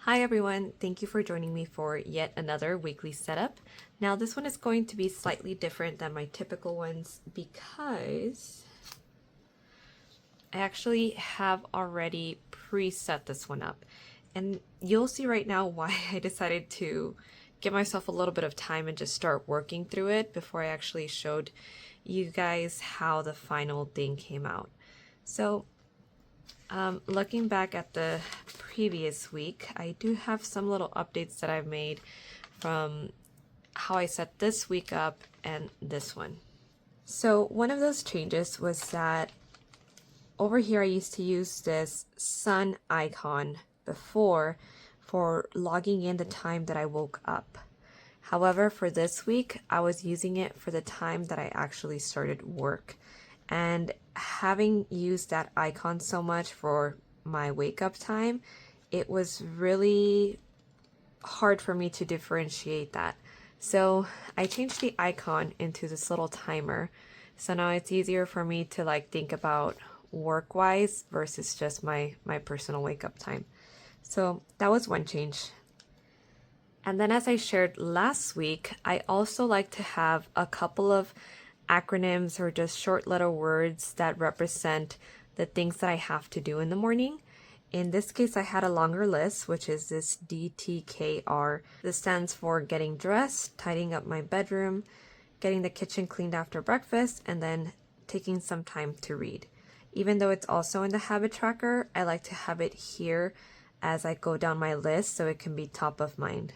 Hi everyone, thank you for joining me for yet another weekly setup. Now this one is going to be slightly different than my typical ones because I actually have already preset this one up. And you'll see right now why I decided to give myself a little bit of time and just start working through it before I actually showed you guys how the final thing came out. So looking back at the previous week, I do have some little updates that I've made from how I set this week up and this one. So one of those changes was that over here I used to use this sun icon before for logging in the time that I woke up. However, for this week, I was using it for the time that I actually started work. And having used that icon so much for my wake up time, it was really hard for me to differentiate that. So I changed the icon into this little timer. So now it's easier for me to think about work wise versus just my personal wake up time. So that was one change. And then as I shared last week, I also like to have a couple of acronyms or just short little words that represent the things that I have to do in the morning. In this case, I had a longer list, which is this DTKR. This stands for getting dressed, tidying up my bedroom, getting the kitchen cleaned after breakfast, and then taking some time to read. Even though it's also in the habit tracker, I like to have it here as I go down my list so it can be top of mind.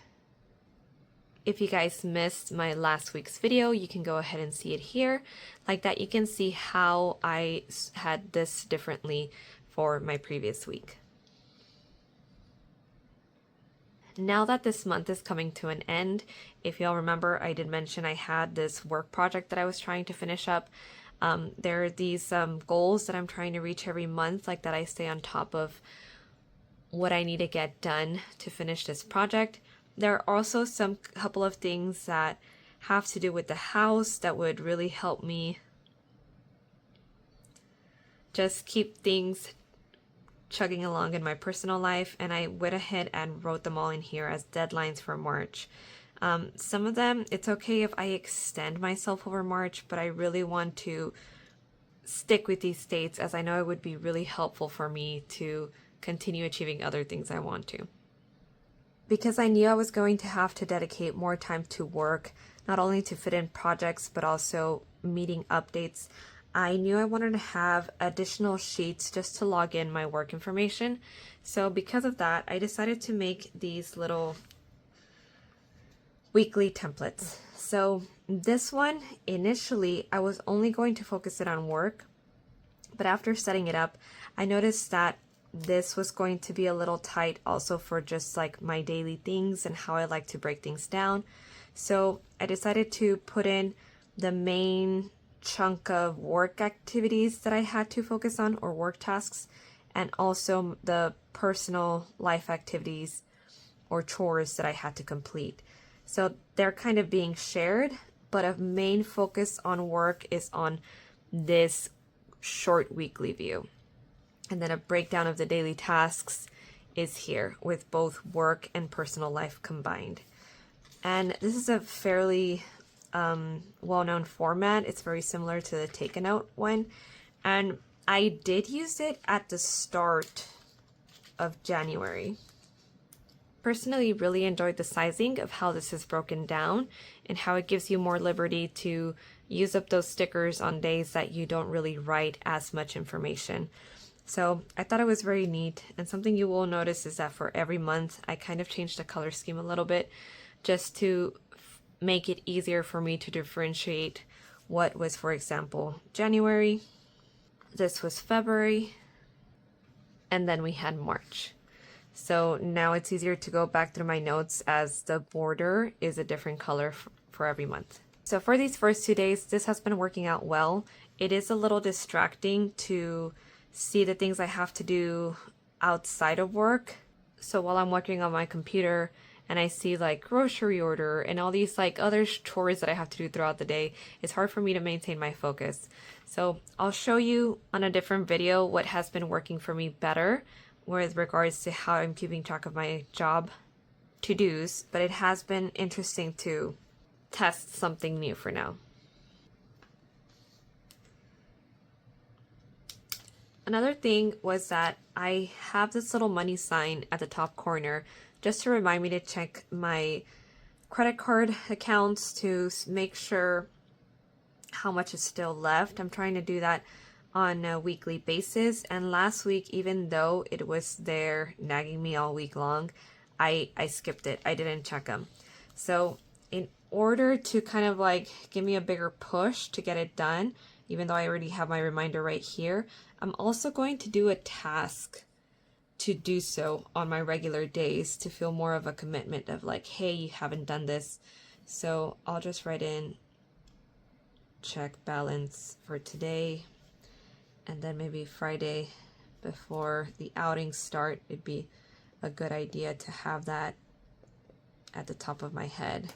If you guys missed my last week's video, you can go ahead and see it here. Like that, you can see how I had this differently for my previous week. Now that this month is coming to an end, if y'all remember, I did mention I had this work project that I was trying to finish up. There are these goals that I'm trying to reach every month, like that I stay on top of what I need to get done to finish this project. There are also some couple of things that have to do with the house that would really help me just keep things chugging along in my personal life, and I went ahead and wrote them all in here as deadlines for March. Some of them, it's okay if I extend myself over March, but I really want to stick with these dates as I know it would be really helpful for me to continue achieving other things I want to. Because I knew I was going to have to dedicate more time to work, not only to fit in projects, but also meeting updates, I knew I wanted to have additional sheets just to log in my work information. So because of that, I decided to make these little weekly templates. So this one, initially, I was only going to focus it on work, but after setting it up, I noticed that this was going to be a little tight also for just my daily things and how I like to break things down. So I decided to put in the main chunk of work activities that I had to focus on, or work tasks, and also the personal life activities or chores that I had to complete. So they're kind of being shared, but a main focus on work is on this short weekly view. And then a breakdown of the daily tasks is here with both work and personal life combined. And this is a fairly well-known format. It's very similar to the Take a Note one. And I did use it at the start of January. Personally, really enjoyed the sizing of how this is broken down and how it gives you more liberty to use up those stickers on days that you don't really write as much information. So I thought it was very neat, and something you will notice is that for every month I kind of changed the color scheme a little bit just to make it easier for me to differentiate what was, for example, January, this was February, and then we had March. So now it's easier to go back through my notes as the border is a different color for every month. So for these first 2 days, this has been working out well. It is a little distracting to see the things I have to do outside of work. So while I'm working on my computer and I see grocery order and all these other chores that I have to do throughout the day, it's hard for me to maintain my focus. So I'll show you on a different video what has been working for me better with regards to how I'm keeping track of my job to-dos, but it has been interesting to test something new for now. Another thing was that I have this little money sign at the top corner just to remind me to check my credit card accounts to make sure how much is still left. I'm trying to do that on a weekly basis, and last week, even though it was there nagging me all week long, I skipped it. I didn't check them. So in order to kind of like give me a bigger push to get it done, even though I already have my reminder right here, I'm also going to do a task to do so on my regular days to feel more of a commitment of like, hey, you haven't done this. So I'll just write in check balance for today, and then maybe Friday before the outings start, it'd be a good idea to have that at the top of my head.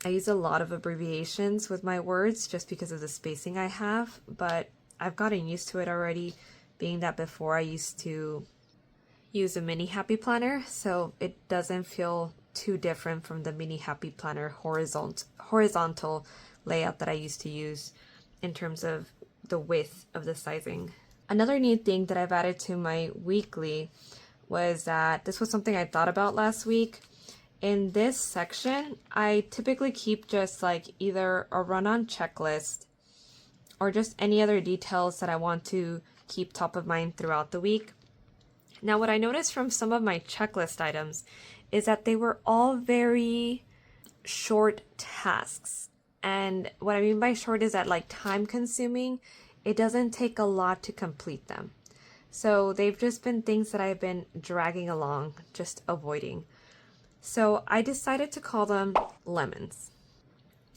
I use a lot of abbreviations with my words just because of the spacing I have, but I've gotten used to it already, being that before I used to use a mini happy planner, so it doesn't feel too different from the mini happy planner horizontal layout that I used to use in terms of the width of the sizing. Another neat thing that I've added to my weekly was that this was something I thought about last week. In this section, I typically keep just like either a run-on checklist or just any other details that I want to keep top of mind throughout the week. Now, what I noticed from some of my checklist items is that they were all very short tasks. And what I mean by short is that like time consuming, it doesn't take a lot to complete them. So they've just been things that I've been dragging along, just avoiding. So I decided to call them lemons.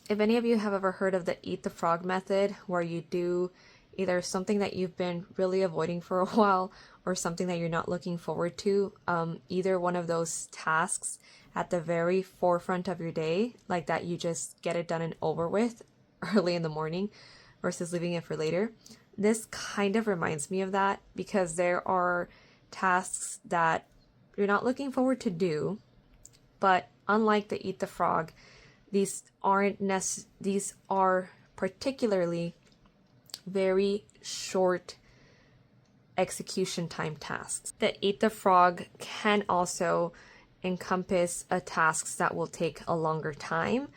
If any of you have ever heard of the eat the frog method, where you do either something that you've been really avoiding for a while or something that you're not looking forward to, either one of those tasks at the very forefront of your day, like that you just get it done and over with early in the morning versus leaving it for later. This kind of reminds me of that because there are tasks that you're not looking forward to do, but unlike the eat the frog, these are particularly very short execution time tasks. The eat the frog can also encompass tasks that will take a longer time,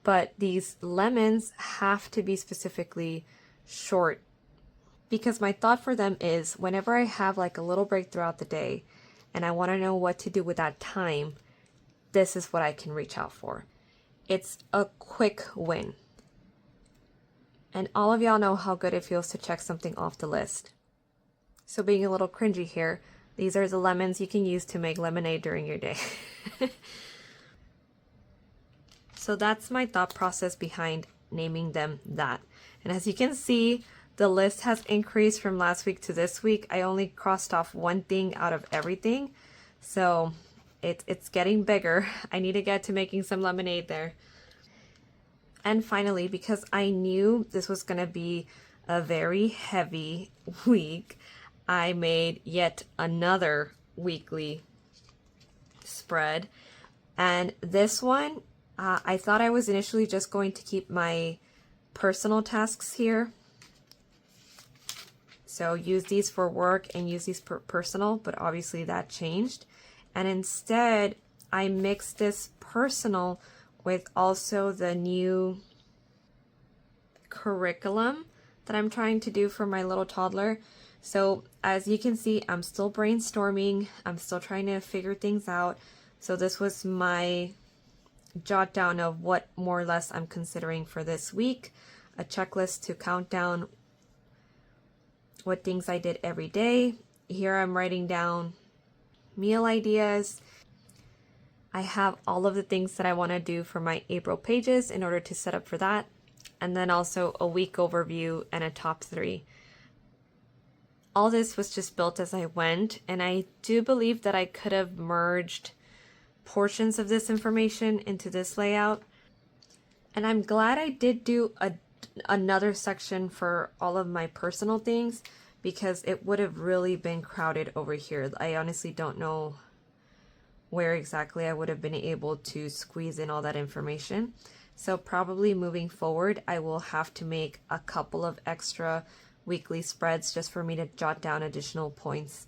but these lemons have to be specifically short because my thought for them is whenever I have like a little break throughout the day and I want to know what to do with that time, this is what I can reach out for. It's a quick win. And all of y'all know how good it feels to check something off the list. So being a little cringy here, these are the lemons you can use to make lemonade during your day. So that's my thought process behind naming them that. And as you can see, the list has increased from last week to this week. I only crossed off one thing out of everything. So it's getting bigger. I need to get to making some lemonade there. And finally, because I knew this was going to be a very heavy week, I made yet another weekly spread. And this one, I thought I was initially just going to keep my personal tasks here. So use these for work and use these for personal, but obviously that changed. And instead, I mixed this personal with also the new curriculum that I'm trying to do for my little toddler. So as you can see, I'm still brainstorming. I'm still trying to figure things out. So this was my jot down of what more or less I'm considering for this week. A checklist to count down what things I did every day. Here I'm writing down meal ideas. I have all of the things that I want to do for my April pages in order to set up for that. And then also a week overview and a top 3. All this was just built as I went, and I do believe that I could have merged portions of this information into this layout. And I'm glad I did do another section for all of my personal things, because it would have really been crowded over here. I honestly don't know where exactly I would have been able to squeeze in all that information. So probably moving forward, I will have to make a couple of extra weekly spreads just for me to jot down additional points.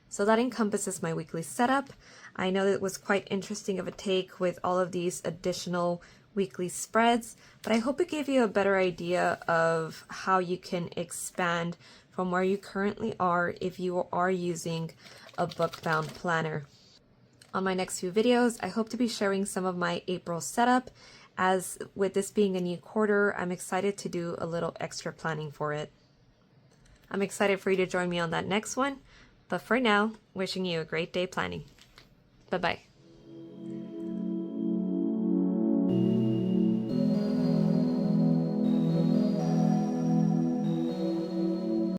So that encompasses my weekly setup. I know that it was quite interesting of a take with all of these additional weekly spreads, but I hope it gave you a better idea of how you can expand from where you currently are if you are using a book-bound planner. On my next few videos, I hope to be sharing some of my April setup. As with this being a new quarter, I'm excited to do a little extra planning for it. I'm excited for you to join me on that next one, but for now, wishing you a great day planning. Bye-bye.